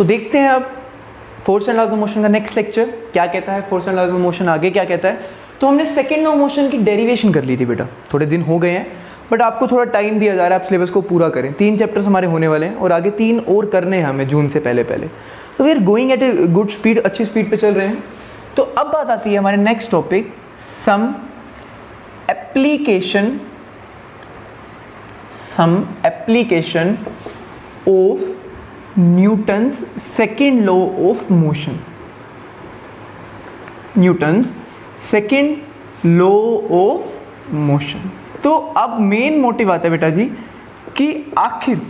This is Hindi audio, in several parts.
तो देखते हैं अब force and laws of motion का नेक्स्ट लेक्चर क्या कहता है, force and laws of motion आगे क्या कहता है। तो हमने सेकेंड लॉ ऑफ मोशन की डेरिवेशन कर ली थी बेटा, थोड़े दिन हो गए हैं बट आपको थोड़ा टाइम दिया जा रहा है, आप सिलेबस को पूरा करें। 3 चैप्टर्स हमारे होने वाले हैं और आगे 3 और करने हैं हमें जून से पहले। तो we are going at a good speed, अच्छी स्पीड पे चल रहे हैं। तो अब बात आती है हमारे next topic, some application of Newton's second law of motion. Newton's second law of motion. तो अब मेन मोटिव आता है बेटा जी कि आखिर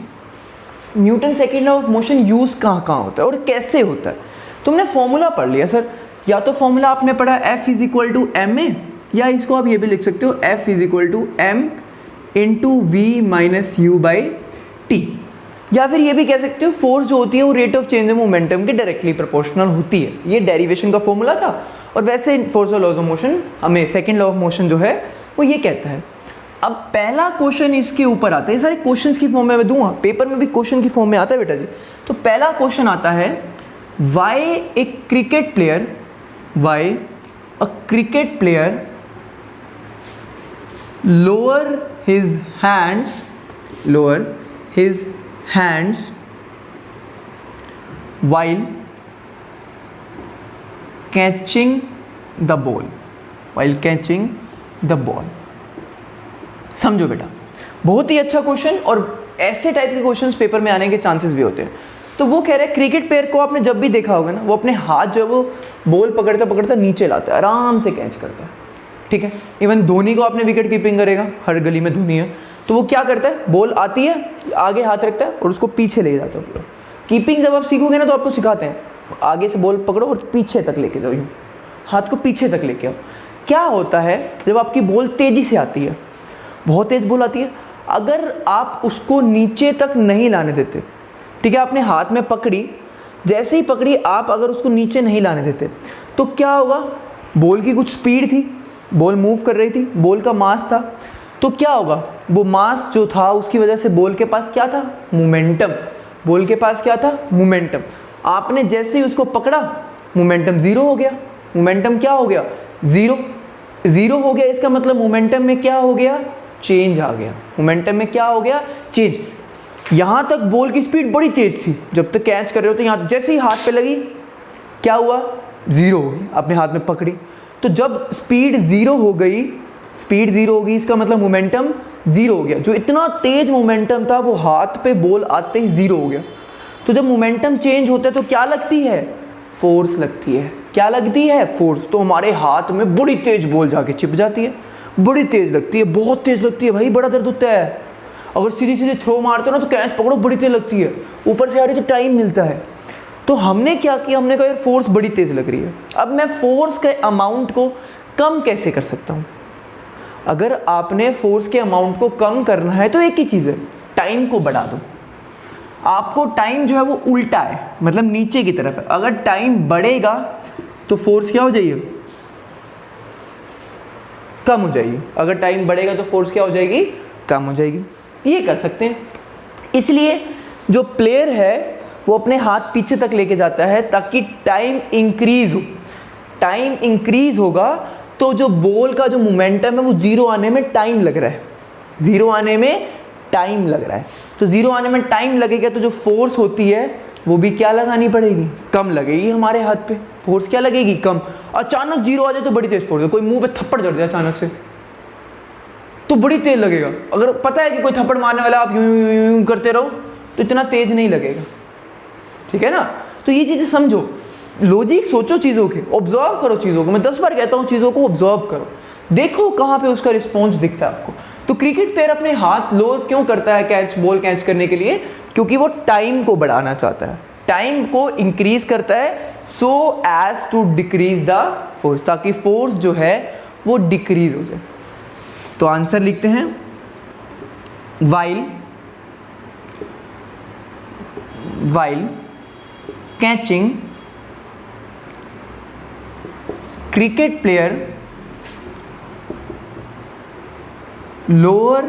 Newton second law of motion use कहाँ कहाँ होता है और कैसे होता है। तुमने फॉर्मूला पढ़ लिया सर, या तो फॉर्मूला आपने पढ़ा F is equal to m a, या इसको आप ये भी लिख सकते हो F is equal to m into v minus u by t, या फिर ये भी कह सकते हो फोर्स जो होती है वो rate of change of momentum के डायरेक्टली प्रोपोर्शनल होती है। ये डेरिवेशन का फॉर्मूला था और वैसे फोर्स और लॉज ऑफ मोशन हमें सेकेंड लॉ ऑफ मोशन जो है वो ये कहता है। अब पहला क्वेश्चन इसके ऊपर आता है, ये सारे क्वेश्चंस की फॉर्म में मैं दूंगा, पेपर में भी क्वेश्चन की फॉर्म में आता है बेटा जी। तो पहला क्वेश्चन आता है why a cricket player lower his hands while catching the ball। समझो बेटा, बहुत ही अच्छा क्वेश्चन और ऐसे टाइप के क्वेश्चंस पेपर में आने के चांसेस भी होते हैं। तो वो कह रहे हैं क्रिकेट प्लेयर को आपने जब भी देखा होगा ना, वो अपने हाथ जो है वो बॉल पकड़ता पकड़ता नीचे लाता है, आराम से कैच करता है, ठीक है। इवन धोनी को आपने विकेट कीपिंग करेगा, हर गली में धोनी है, तो वो क्या करता है, बॉल आती है आगे हाथ रखता है और उसको पीछे ले जाता है। कीपिंग जब आप सीखोगे ना तो आपको सिखाते हैं आगे से बॉल पकड़ो और पीछे तक लेके जाओ, यूँ हाथ को पीछे तक लेके आओ। क्या होता है जब आपकी बॉल तेज़ी से आती है, बहुत तेज़ बॉल आती है, अगर आप उसको नीचे तक नहीं लाने देते, ठीक है, आपने हाथ में पकड़ी, जैसे ही पकड़ी आप अगर उसको नीचे नहीं लाने देते तो क्या होगा, बॉल की कुछ स्पीड थी, बॉल मूव कर रही थी, बॉल का मास था, तो क्या होगा, वो मास जो था उसकी वजह से बॉल के पास क्या था, मोमेंटम। बॉल के पास क्या था, मोमेंटम। आपने जैसे ही उसको पकड़ा मोमेंटम ज़ीरो हो गया। मोमेंटम क्या हो गया, ज़ीरो हो गया। इसका मतलब मोमेंटम में क्या हो गया, चेंज आ गया। मोमेंटम में क्या हो गया, चेंज। यहाँ तक बॉल की स्पीड बड़ी तेज़ थी, जब तक कैच कर रहे हो तो यहाँ जैसे ही हाथ पे लगी क्या हुआ, ज़ीरो हो गई, अपने हाथ में पकड़ी। तो जब स्पीड ज़ीरो हो गई, इसका मतलब मोमेंटम ज़ीरो हो गया। जो इतना तेज मोमेंटम था वो हाथ पे बॉल आते ही ज़ीरो हो गया। तो जब मोमेंटम चेंज होता है तो क्या लगती है, फोर्स लगती है। क्या लगती है, फोर्स। तो हमारे हाथ में बड़ी तेज बॉल जाके चिप जाती है, बड़ी तेज लगती है, बहुत तेज लगती है भाई, बड़ा दर्द होता है। अगर सीधी सीधी थ्रो मारते हो ना तो कैच पकड़ो बड़ी तेज लगती है, ऊपर से आ रही तो टाइम मिलता है। तो हमने क्या किया, हमने कहा यार फोर्स बड़ी तेज लग रही है, अब मैं फोर्स के अमाउंट को कम कैसे कर सकता हूँ। अगर आपने फोर्स के अमाउंट को कम करना है तो एक ही चीज़ है, टाइम को बढ़ा दो। आपको टाइम जो है वो उल्टा है, मतलब नीचे की तरफ है। अगर टाइम बढ़ेगा तो फोर्स क्या हो जाएगी, कम हो जाएगी। अगर टाइम बढ़ेगा तो फोर्स क्या हो जाएगी, कम हो जाएगी। ये कर सकते हैं। इसलिए जो प्लेयर है वो अपने हाथ पीछे तक लेके जाता है ताकि टाइम इंक्रीज हो। टाइम इंक्रीज होगा तो जो बॉल का जो मोमेंटम है वो ज़ीरो आने में टाइम लग रहा है, ज़ीरो आने में टाइम लग रहा है। तो ज़ीरो आने में टाइम लगेगा तो जो फोर्स होती है वो भी क्या लगानी पड़ेगी, कम लगेगी। हमारे हाथ पे फोर्स क्या लगेगी, कम। अचानक जीरो आ जाए तो बड़ी तेज फोर्स है, कोई मुंह पे थप्पड़ जड़ जाए अचानक से तो बड़ी तेज लगेगा। अगर पता है कि कोई थप्पड़ मारने वाला, आप यूं यूं यूं करते रहो तो इतना तेज नहीं लगेगा, ठीक है ना। तो ये चीज़ें समझो, लॉजिक सोचो चीज़ों के, ऑब्जर्व करो चीज़ों को। मैं 10 बार कहता हूँ चीज़ों को ऑब्जर्व करो, देखो कहाँ पे उसका रिस्पॉन्स दिखता है आपको। तो क्रिकेट प्लेयर अपने हाथ लोअर क्यों करता है बॉल कैच करने के लिए, क्योंकि वो टाइम को बढ़ाना चाहता है, टाइम को इंक्रीज करता है so as to decrease the force, ताकि फोर्स जो है वो डिक्रीज हो जाए। तो आंसर लिखते हैं, while catching cricket player lower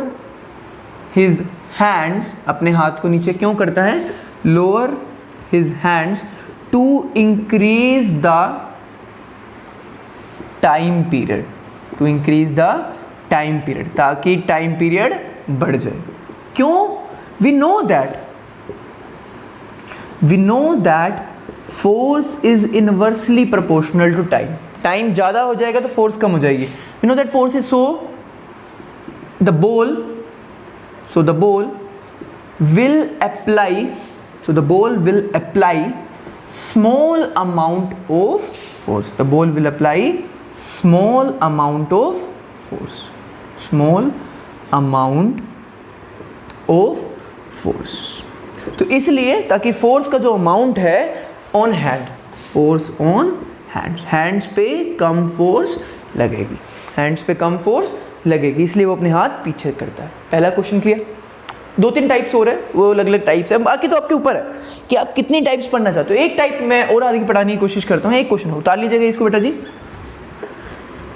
his hands, अपने हाथ को नीचे क्यों करता है, lower his hands to increase the time period, to increase the time period, ताकि time period बढ़ जाए. क्यों? We know that force is inversely proportional to time. Time ज़्यादा हो जाएगा तो force कम हो जाएगी. We know that force is so the ball will apply small amount of force. The ball will apply small amount of force. तो इसलिए ताकि फोर्स का जो अमाउंट है on hand, force on hands पे कम फोर्स लगेगी, इसलिए वो अपने हाथ पीछे करता है. पहला क्वेश्चन क्लियर. 2-3 टाइप्स हो रहे हैं, वो अलग अलग टाइप्स हैं, बाकी तो आपके ऊपर है कि आप कितनी टाइप्स पढ़ना चाहते हो. एक टाइप मैं और आगे पढ़ाने की कोशिश करता हूँ. एक क्वेश्चन उतार लीजिएगा इसको बेटा जी.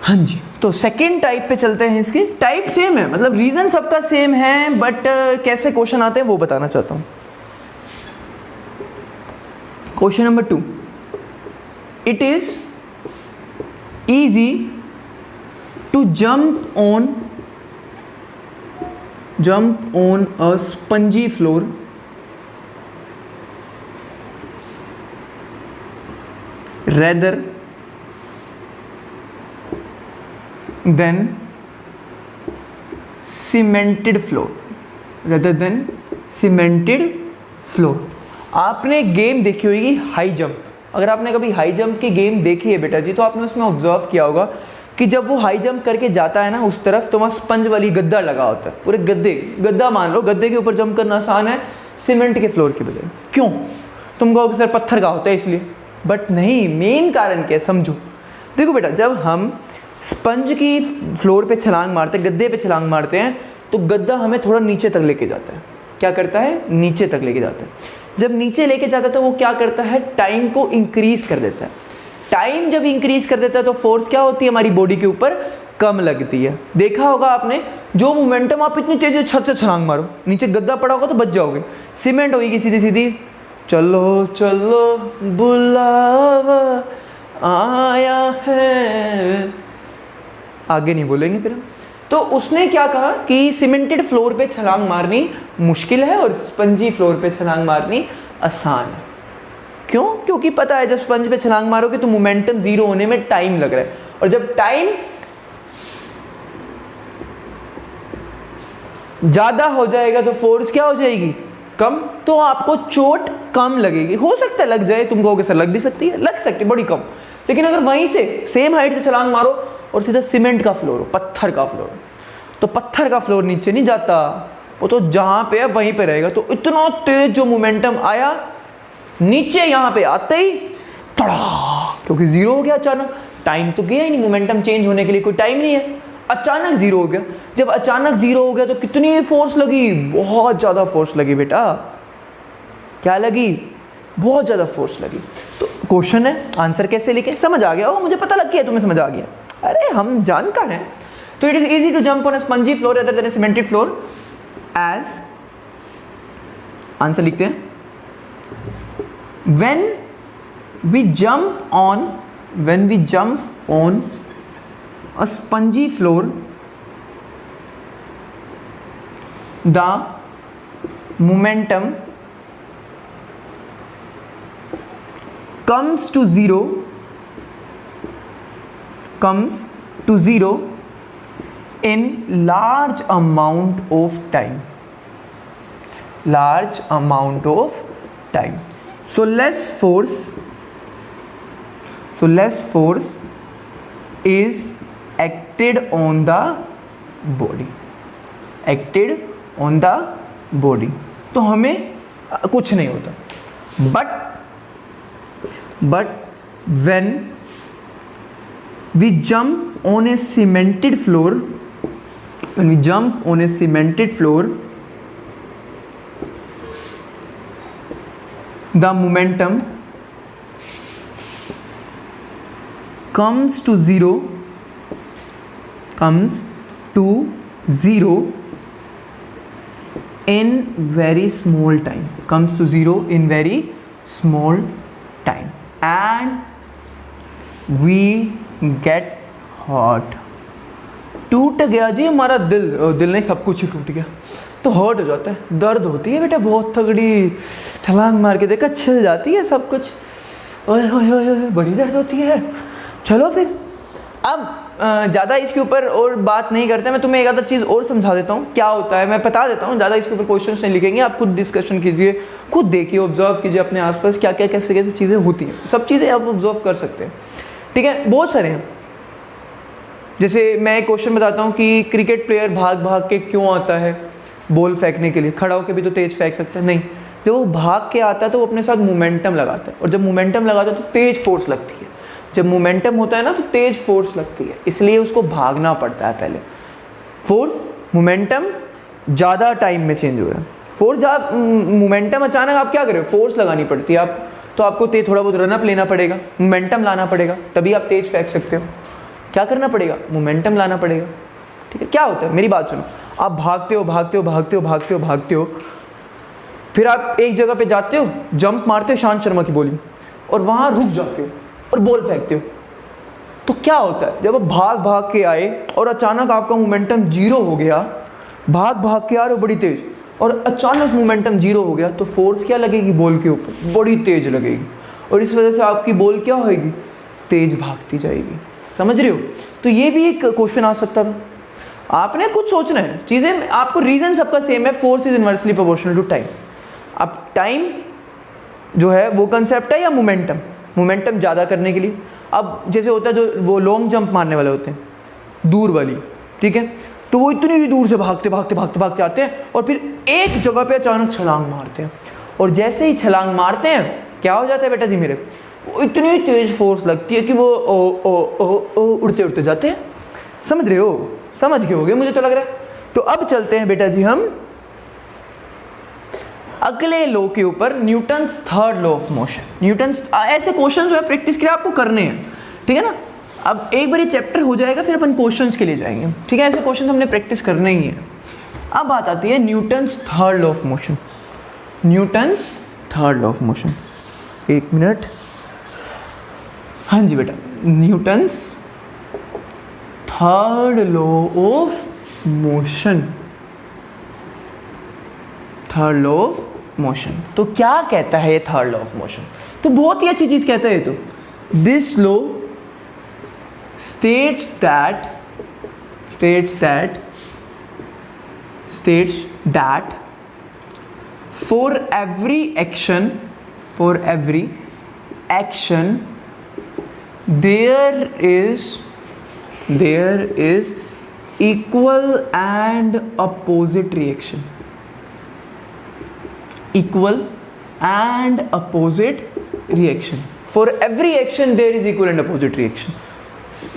हाँ जी, तो सेकेंड टाइप पे चलते हैं. इसकी टाइप सेम है, मतलब रीजन सबका सेम है, बट कैसे क्वेश्चन आते हैं वो बताना चाहता हूँ. Question number 2. It is easy to jump on a spongy floor rather than cemented floor. आपने गेम देखी होगी हाई जंप. अगर आपने कभी हाई जंप की गेम देखी है बेटा जी, तो आपने उसमें ऑब्जर्व किया होगा कि जब वो हाई जंप करके जाता है ना उस तरफ, तो वहाँ स्पंज वाली गद्दा लगा होता है. पूरे गद्दा मान लो, गद्दे के ऊपर जंप करना आसान है सीमेंट के फ्लोर के बजाय. क्यों? तुम कहोगे सर पत्थर का होता है इसलिए, बट नहीं. मेन कारण क्या है समझो. देखो बेटा, जब हम स्पंज की फ्लोर पे छलांग मारते हैं, गद्दे पे छलांग मारते हैं, तो गद्दा हमें थोड़ा नीचे तक लेके जाता है. क्या करता है? नीचे तक लेके जाता है. जब नीचे लेके जाता है तो वो क्या करता है? टाइम को इंक्रीज कर देता है. टाइम जब इंक्रीज कर देता है तो फोर्स क्या होती है हमारी बॉडी के ऊपर? कम लगती है. देखा होगा आपने, जो मोमेंटम आप इतनी तेज छत से छलांग मारो, नीचे गद्दा पड़ा होगा तो बच जाओगे, सीमेंट होगी सीधी सीधी. चलो चलो बुलावा आया है, आगे नहीं बोलेंगे फिर हम. तो उसने क्या कहा कि सीमेंटेड फ्लोर पे छलांग मारनी मुश्किल है और स्पंजी फ्लोर पे छलांग मारनी आसान है. क्यों? क्योंकि पता है जब स्पंज पे छलांग मारोगे तो मोमेंटम जीरो होने में टाइम लग रहा है, और जब टाइम ज्यादा हो जाएगा तो फोर्स क्या हो जाएगी? कम. तो आपको चोट कम लगेगी. हो सकता है लग जाए, तुम कहोगे सर लग भी सकती है, लग सकती है बड़ी कम. लेकिन अगर वहीं से सेम हाइट से छलांग मारो और सीधा सीमेंट का फ्लोर हो, पत्थर का फ्लोर, तो पत्थर का फ्लोर नीचे नहीं जाता, वो तो जहां पे है वहीं पे रहेगा. तो इतना तेज जो मोमेंटम आया, नीचे यहां पे आते ही तड़ा, क्योंकि जीरो हो गया अचानक. टाइम तो गया ही नहीं, मोमेंटम चेंज होने के लिए कोई टाइम नहीं है, अचानक जीरो हो गया. जब अचानक जीरो हो गया तो कितनी फोर्स लगी? बहुत ज्यादा फोर्स लगी बेटा. क्या लगी? बहुत ज्यादा फोर्स लगी. तो क्वेश्चन है, आंसर कैसे लिखे? समझ आ गया? मुझे पता लग गया तुम्हें समझ आ गया. अरे हम जानकार हैं. तो it is easy to jump on a spongy floor other than a cemented floor as, answer लिखते हैं, when we jump on a spongy floor, the momentum comes to zero in large amount of time. So less force is acted on the body. तो हमें कुछ नहीं होता. but when we jump on a cemented floor, the momentum comes to zero in very small time. small time and we get hurt. टूट गया जी हमारा दिल, दिल नहीं सब कुछ ही टूट गया तो हर्ट हो जाता है, दर्द होती है बेटा बहुत तगड़ी, छलांग मार के देखा छिल जाती है सब कुछ, ओए ओए ओए बड़ी दर्द होती है। चलो फिर अब ज़्यादा इसके ऊपर और बात नहीं करते, मैं तुम्हें एक आधा चीज़ और समझा देता हूँ क्या होता है, मैं बता देता हूँ, ज़्यादा इसके ऊपर क्वेश्चंस नहीं लिखेंगे, आप खुद डिस्कशन कीजिए, खुद देखिए, ऑब्जर्व कीजिए अपने आसपास क्या क्या कैसे कैसे चीज़ें होती हैं, सब चीज़ें आप ऑब्जर्व कर सकते हैं, ठीक है, बहुत सारे हैं। जैसे मैं एक क्वेश्चन बताता हूँ कि क्रिकेट प्लेयर भाग भाग के क्यों आता है बॉल फेंकने के लिए, खड़ा होकर भी तो तेज़ फेंक सकता है, नहीं, जब वो भाग के आता है तो वो अपने साथ मोमेंटम लगाता है, और जब मोमेंटम लगाता है तो तेज़ फोर्स लगती है, जब मोमेंटम होता है ना तो तेज़ फोर्स लगती है, इसलिए उसको भागना पड़ता है पहले। फोर्स मोमेंटम ज़्यादा टाइम में चेंज हो रहा है, फोर्स आप मोमेंटम अचानक आप क्या करें, फोर्स लगानी पड़ती है आप, तो आपको तेज थोड़ा बहुत रनअप लेना पड़ेगा, मोमेंटम लाना पड़ेगा, तभी आप तेज़ फेंक सकते हो। क्या करना पड़ेगा, मोमेंटम लाना पड़ेगा, ठीक है। क्या होता है, मेरी बात सुनो, आप भागते हो भागते हो भागते हो भागते हो भागते हो, फिर आप एक जगह पे जाते हो, जंप मारते हो शांत शर्मा की बॉलिंग, और वहाँ रुक जाते हो और बॉल फेंकते हो, तो क्या होता है, जब आप भाग भाग के आए और अचानक आपका मोमेंटम जीरो हो गया, भाग भाग के आ रहे हो बड़ी तेज और अचानक मोमेंटम जीरो हो गया, तो फोर्स क्या लगेगी बॉल के ऊपर, बड़ी तेज लगेगी, और इस वजह से आपकी बॉल क्या होगी, तेज भागती जाएगी। समझ रहे हो, तो ये भी एक क्वेश्चन आ सकता था, आपने कुछ सोचना है चीज़ें, आपको रीजन सबका सेम है, force is inversely proportional to time. अब टाइम जो है वो कंसेप्ट है या मोमेंटम, मोमेंटम ज़्यादा करने के लिए, अब जैसे होता है जो वो लॉन्ग जंप मारने वाले होते हैं दूर वाली, ठीक है, तो वो इतनी ही दूर से भागते भागते भागते भागते आते हैं और फिर एक जगह पे अचानक छलांग मारते हैं, और जैसे ही छलांग मारते हैं क्या हो जाता है बेटा जी मेरे, वो इतनी तेज फोर्स लगती है कि वो ओ ओ ओ ओ उड़ते उड़ते जाते हैं। समझ रहे हो, समझ गए होगे मुझे तो लग रहा है। तो अब चलते हैं बेटा जी हम अगले लॉ के ऊपर, Newton's third law of motion. Newton's ऐसे क्वेश्चन जो है प्रैक्टिस के लिए आपको करने हैं, ठीक है ना। अब एक बार ये चैप्टर हो जाएगा फिर अपन क्वेश्चंस के लिए जाएंगे, ठीक है, ऐसे क्वेश्चन हमने प्रैक्टिस करने ही है। अब बात आती है Newton's third law of motion. Newton's third law of motion, एक मिनट, हाँ जी बेटा, Newton's third law of motion, third law of motion. तो क्या कहता है ये थर्ड लॉ ऑफ मोशन, तो बहुत ही अच्छी चीज कहता है ये तो, this law states that for every action there is equal and opposite reaction, equal and opposite reaction, for every action there is equal and opposite reaction।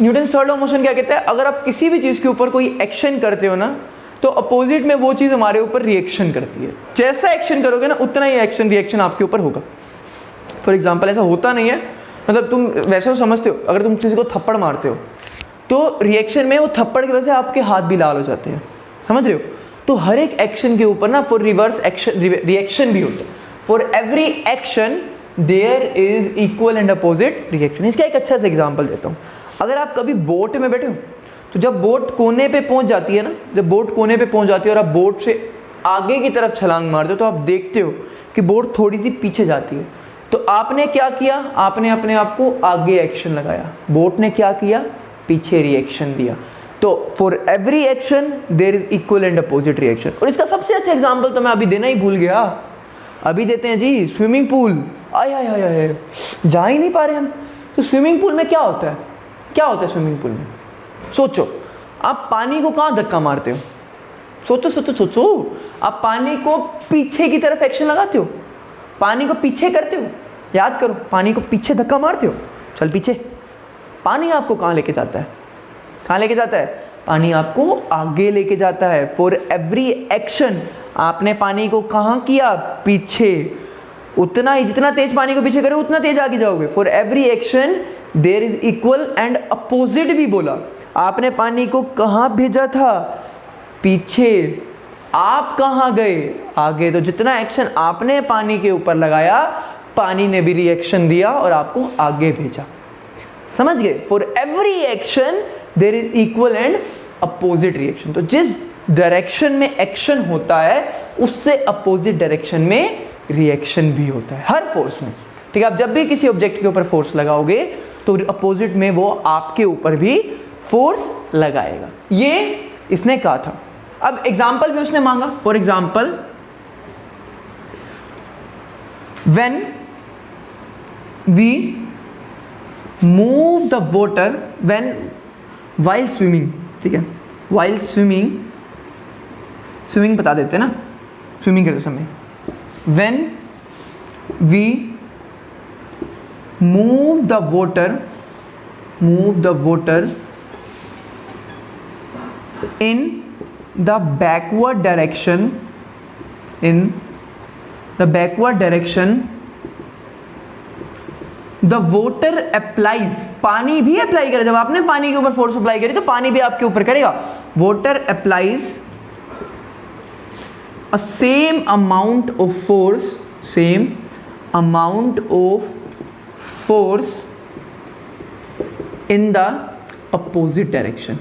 Newton's third law of motion क्या कहता है, अगर आप किसी भी चीज़ के ऊपर कोई एक्शन करते हो ना तो अपोजिट में वो चीज़ हमारे ऊपर रिएक्शन करती है, जैसा एक्शन करोगे ना उतना ही एक्शन रिएक्शन आपके ऊपर होगा। फॉर एग्जांपल ऐसा होता नहीं है, मतलब तुम वैसे तो समझते हो, अगर तुम किसी को थप्पड़ मारते हो तो रिएक्शन में वो थप्पड़ की वजह से आपके हाथ भी लाल हो जाते हैं, समझ रहे हो। तो हर एक एक्शन के ऊपर ना फॉर रिवर्स एक्शन रिएक्शन भी होता है, for every action there is equal and opposite reaction. इसका एक अच्छा सा एग्जाम्पल देता हूँ, अगर आप कभी बोट में बैठे हो तो जब बोट कोने पे पहुंच जाती है ना, जब बोट कोने पे पहुंच जाती है और आप बोट से आगे की तरफ छलांग मारते हो तो आप देखते हो कि बोट थोड़ी सी पीछे जाती है, तो आपने क्या किया, आपने अपने आप को आगे एक्शन लगाया, बोट ने क्या किया, पीछे रिएक्शन दिया। तो for every action there is equal and opposite reaction. और इसका सबसे अच्छा एग्जाम्पल तो मैं अभी देना ही भूल गया, अभी देते हैं जी, स्विमिंग पूल। आय आय आय आय, जा ही नहीं पा रहे हम। तो स्विमिंग पूल में क्या होता है, क्या होता है स्विमिंग पूल में, सोचो, आप पानी को कहाँ धक्का मारते हो, सोचो सोचो सोचो, आप पानी को पीछे की तरफ एक्शन लगाते हो, पानी को पीछे करते हो, याद करो, पानी को पीछे धक्का मारते हो, चल पीछे। पानी आपको कहाँ लेके जाता है, कहाँ लेके जाता है, पानी आपको आगे लेके जाता है। फॉर एवरी एक्शन आपने पानी को कहाँ किया, पीछे, उतना ही जितना तेज पानी को पीछे करो उतना तेज आगे जाओगे। For every action there is equal and opposite भी बोला, आपने पानी को कहाँ भेजा था, पीछे, आप कहाँ गए, आगे। तो जितना एक्शन आपने पानी के ऊपर लगाया पानी ने भी रिएक्शन दिया और आपको आगे भेजा। समझ गए? For every action there is equal and opposite reaction. तो जिस डायरेक्शन में एक्शन होता है उससे अपोजिट डायरेक्शन में रिएक्शन भी होता है हर फोर्स में। ठीक है, आप जब भी किसी ऑब्जेक्ट के ऊपर फोर्स लगाओगे तो अपोजिट में वो आपके ऊपर भी फोर्स लगाएगा। ये इसने कहा था। अब एग्जाम्पल भी उसने मांगा। For example, when we move the water when while swimming, ठीक है, वाइल स्विमिंग, स्विमिंग बता देते हैं ना, स्विमिंग करते समय, when we move the water in the backward direction, the water applies, पानी भी अप्लाई करे। जब आपने पानी के ऊपर फोर्स अप्लाई करी तो पानी भी आपके ऊपर करेगा। water applies a same amount of force in the opposite direction,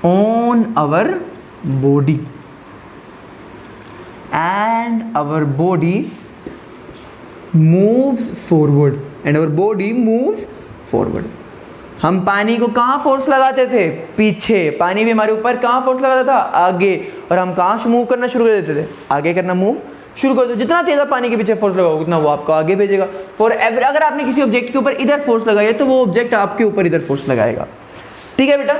on our body, and our body moves forward, हम पानी को कहाँ फोर्स लगाते थे? पीछे। पानी भी हमारे ऊपर कहाँ फोर्स लगाता था? आगे। और हम कहाँ मूव करना शुरू कर देते थे? आगे करना मूव शुरू कर दो। जितना तेज आप पानी के पीछे फोर्स लगाओगे उतना वो आपको आगे भेजेगा। फॉर एवर अगर आपने किसी ऑब्जेक्ट के ऊपर इधर फोर्स लगाया तो वो ऑब्जेक्ट आपके ऊपर इधर फोर्स लगाएगा। ठीक है बेटा,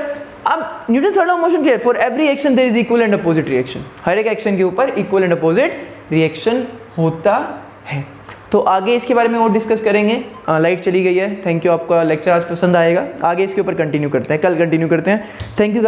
अब Newton third law of motion clear. For every action there is equal and opposite reaction. हर एक एक्शन के ऊपर इक्वल एंड अपोजिट रिएक्शन होता है। तो आगे इसके बारे में और डिस्कस करेंगे। लाइट चली गई है। थैंक यू, आपका लेक्चर आज पसंद आएगा। आगे इसके ऊपर कंटिन्यू करते हैं, कल कंटिन्यू करते हैं। Thank you guys.